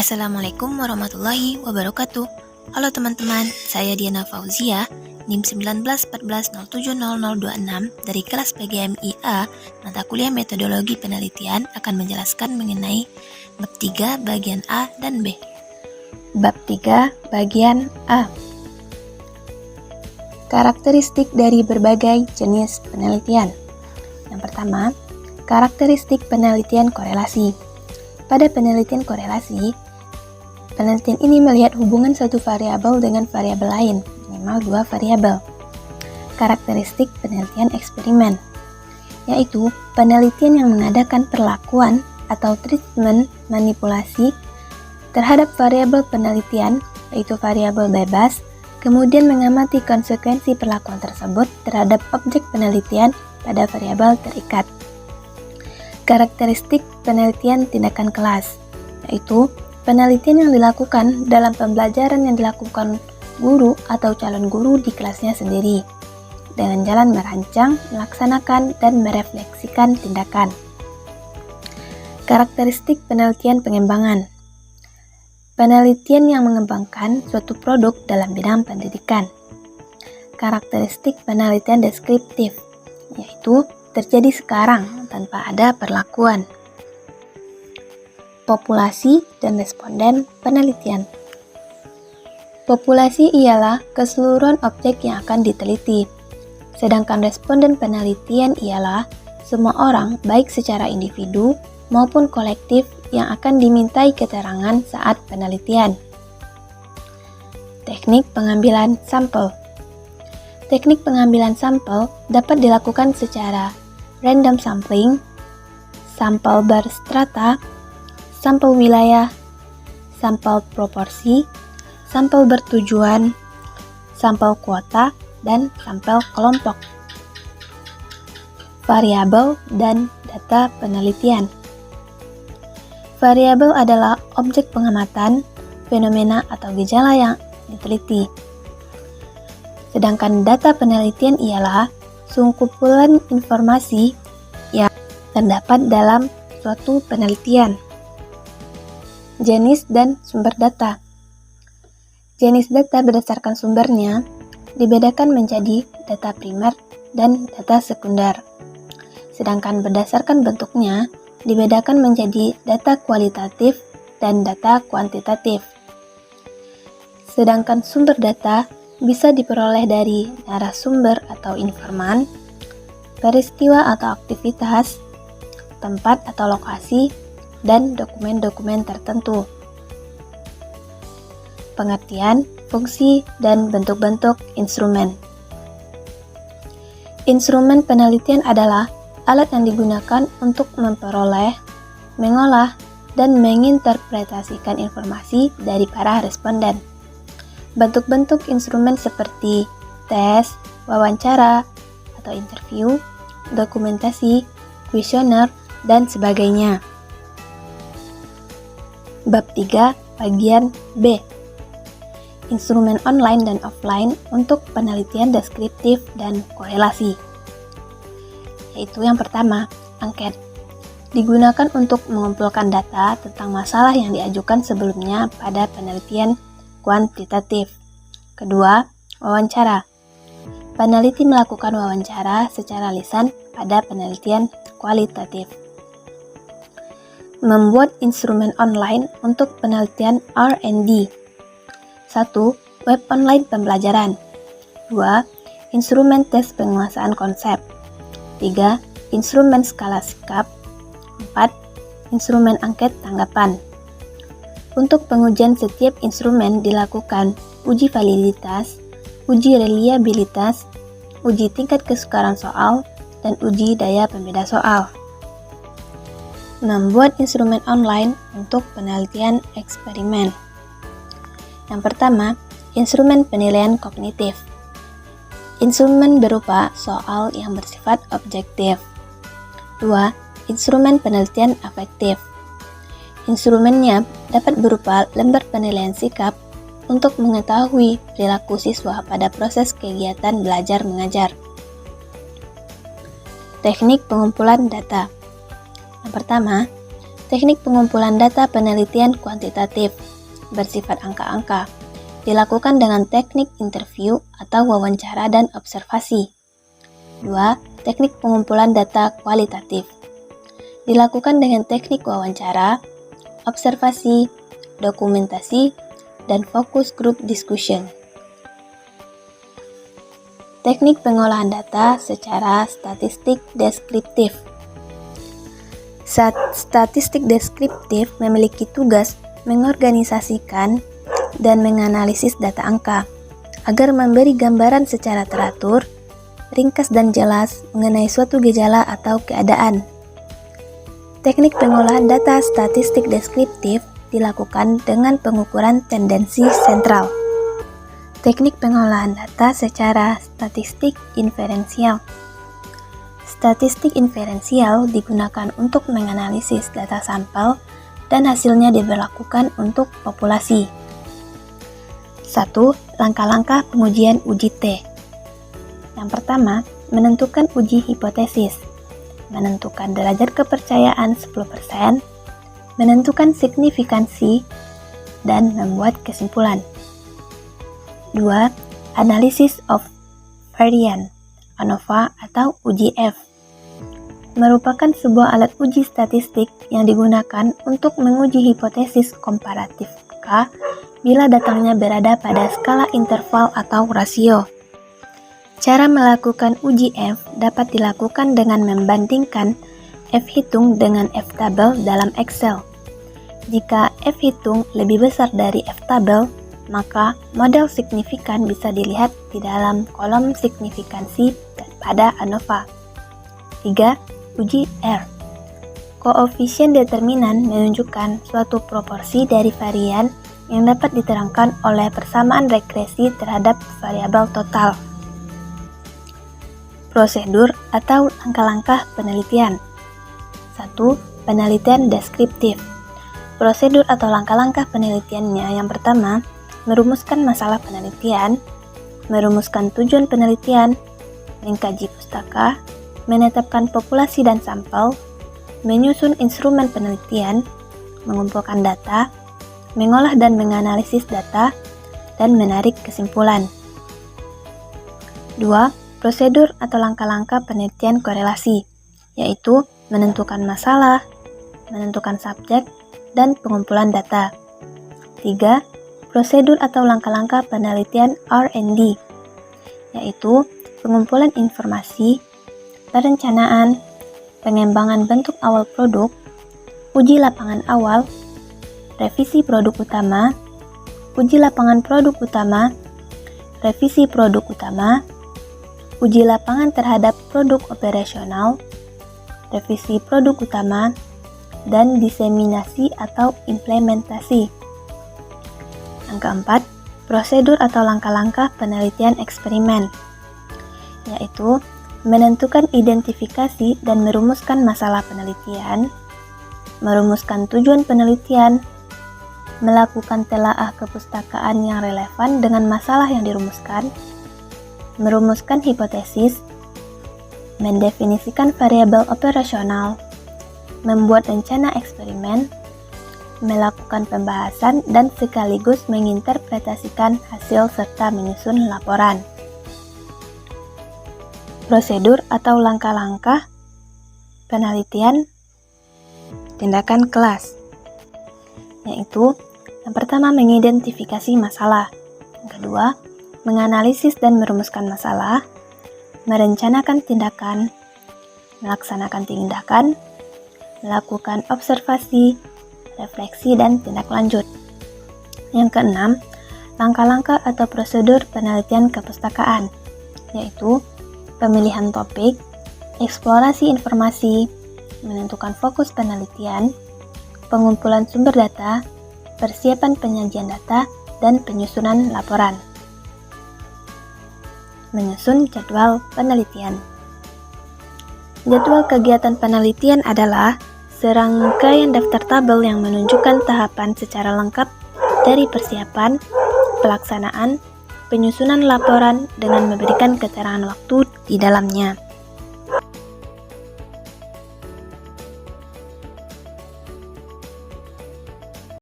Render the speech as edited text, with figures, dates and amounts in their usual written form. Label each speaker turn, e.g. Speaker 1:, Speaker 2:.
Speaker 1: Assalamualaikum warahmatullahi wabarakatuh. Halo teman-teman, saya Diana Fauzia, NIM 1914070026 dari kelas PGMIA, mata kuliah metodologi penelitian akan menjelaskan mengenai bab 3 bagian A dan B. Bab 3 bagian A. Karakteristik dari berbagai jenis penelitian. Yang pertama, karakteristik penelitian korelasi. Pada penelitian korelasi, penelitian ini melihat hubungan satu variabel dengan variabel lain, minimal 2 variabel. Karakteristik penelitian eksperimen, yaitu penelitian yang mengadakan perlakuan atau treatment manipulasi terhadap variabel penelitian, yaitu variabel bebas, kemudian mengamati konsekuensi perlakuan tersebut terhadap objek penelitian pada variabel terikat. Karakteristik penelitian tindakan kelas, yaitu penelitian yang dilakukan dalam pembelajaran yang dilakukan guru atau calon guru di kelasnya sendiri, dengan jalan merancang, melaksanakan, dan merefleksikan tindakan. Karakteristik penelitian pengembangan, penelitian yang mengembangkan suatu produk dalam bidang pendidikan. Karakteristik penelitian deskriptif, yaitu terjadi sekarang tanpa ada perlakuan. Populasi dan responden penelitian. Populasi ialah keseluruhan objek yang akan diteliti, sedangkan responden penelitian ialah semua orang baik secara individu maupun kolektif yang akan dimintai keterangan saat penelitian. Teknik pengambilan sampel. Teknik pengambilan sampel dapat dilakukan secara random sampling, sampel berstrata, sampel wilayah, sampel proporsi, sampel bertujuan, sampel kuota, dan sampel kelompok. Variabel dan data penelitian. Variabel adalah objek pengamatan, fenomena atau gejala yang diteliti. Sedangkan data penelitian ialah sungkumpulan informasi yang terdapat dalam suatu penelitian. Jenis dan sumber data. Jenis data berdasarkan sumbernya dibedakan menjadi data primer dan data sekunder. Sedangkan berdasarkan bentuknya dibedakan menjadi data kualitatif dan data kuantitatif. Sedangkan sumber data bisa diperoleh dari narasumber atau informan, peristiwa atau aktivitas, tempat atau lokasi, dan dokumen-dokumen tertentu. Pengertian, fungsi, dan bentuk-bentuk instrumen. Instrumen penelitian adalah alat yang digunakan untuk memperoleh, mengolah, dan menginterpretasikan informasi dari para responden. Bentuk-bentuk instrumen seperti tes, wawancara, atau interview, dokumentasi, kuesioner, dan sebagainya. Bab 3 bagian B. Instrumen online dan offline untuk penelitian deskriptif dan korelasi. Yaitu yang pertama, angket. Digunakan untuk mengumpulkan data tentang masalah yang diajukan sebelumnya pada penelitian kuantitatif. Kedua, wawancara. Peneliti melakukan wawancara secara lisan pada penelitian kualitatif. Membuat instrumen online untuk penelitian R&D. 1. Web online pembelajaran. 2. Instrumen tes penguasaan konsep. 3. Instrumen skala sikap. 4. Instrumen angket tanggapan. Untuk pengujian setiap instrumen dilakukan uji validitas, uji reliabilitas, uji tingkat kesukaran soal, dan uji daya pembeda soal. Membuat instrumen online untuk penelitian eksperimen. Yang pertama, instrumen penilaian kognitif. Instrumen berupa soal yang bersifat objektif. 2. Instrumen penelitian afektif. Instrumennya dapat berupa lembar penilaian sikap untuk mengetahui perilaku siswa pada proses kegiatan belajar mengajar. Teknik pengumpulan data. Yang pertama, Teknik pengumpulan data penelitian kuantitatif bersifat angka-angka dilakukan dengan teknik interview atau wawancara dan observasi. 2. Teknik pengumpulan data kualitatif dilakukan dengan teknik wawancara, observasi, dokumentasi, dan focus group discussion. Teknik pengolahan data secara statistik deskriptif. Statistik deskriptif memiliki tugas mengorganisasikan dan menganalisis data angka agar memberi gambaran secara teratur, ringkas dan jelas mengenai suatu gejala atau keadaan. Teknik pengolahan data statistik deskriptif dilakukan dengan pengukuran tendensi sentral. Teknik pengolahan data secara statistik inferensial. Statistik inferensial digunakan untuk menganalisis data sampel dan hasilnya diberlakukan untuk populasi. 1. Langkah-langkah pengujian uji T. Yang pertama, menentukan uji hipotesis, menentukan derajat kepercayaan 10%, menentukan signifikansi, dan membuat kesimpulan. 2. Analysis of variance, ANOVA atau uji F. Merupakan sebuah alat uji statistik yang digunakan untuk menguji hipotesis komparatif K bila datangnya berada pada skala interval atau rasio. Cara melakukan uji F dapat dilakukan dengan membandingkan F hitung dengan F tabel dalam Excel. Jika F hitung lebih besar dari F tabel, maka model signifikan bisa dilihat di dalam kolom signifikansi pada ANOVA. 3. Uji R. Koefisien determinan menunjukkan suatu proporsi dari varian yang dapat diterangkan oleh persamaan regresi terhadap variabel total. Prosedur atau langkah-langkah penelitian. 1. Penelitian deskriptif. Prosedur atau langkah-langkah penelitiannya yang pertama, merumuskan masalah penelitian, merumuskan tujuan penelitian, mengkaji pustaka, menetapkan populasi dan sampel, menyusun instrumen penelitian, mengumpulkan data, mengolah dan menganalisis data, dan menarik kesimpulan. 2. Prosedur atau langkah-langkah penelitian korelasi, yaitu menentukan masalah, menentukan subjek, dan pengumpulan data. 3. Prosedur atau langkah-langkah penelitian R&D, yaitu pengumpulan informasi, perencanaan, pengembangan bentuk awal produk, uji lapangan awal, revisi produk utama, uji lapangan produk utama, revisi produk utama, uji lapangan terhadap produk operasional, revisi produk utama, dan diseminasi atau implementasi. Yang keempat, prosedur atau langkah-langkah penelitian eksperimen, yaitu menentukan identifikasi dan merumuskan masalah penelitian, merumuskan tujuan penelitian, melakukan telaah kepustakaan yang relevan dengan masalah yang dirumuskan, merumuskan hipotesis, mendefinisikan variabel operasional, membuat rencana eksperimen, melakukan pembahasan dan sekaligus menginterpretasikan hasil serta menyusun laporan. Prosedur atau langkah-langkah penelitian tindakan kelas, yaitu yang pertama mengidentifikasi masalah, yang kedua menganalisis dan merumuskan masalah, merencanakan tindakan, melaksanakan tindakan, melakukan observasi, refleksi, dan tindak lanjut. Yang keenam, langkah-langkah atau prosedur penelitian kepustakaan, yaitu pemilihan topik, eksplorasi informasi, menentukan fokus penelitian, pengumpulan sumber data, persiapan penyajian data, dan penyusunan laporan. Menyusun jadwal penelitian. Jadwal kegiatan penelitian adalah serangkaian daftar tabel yang menunjukkan tahapan secara lengkap dari persiapan, pelaksanaan, penyusunan laporan dengan memberikan keterangan waktu di dalamnya.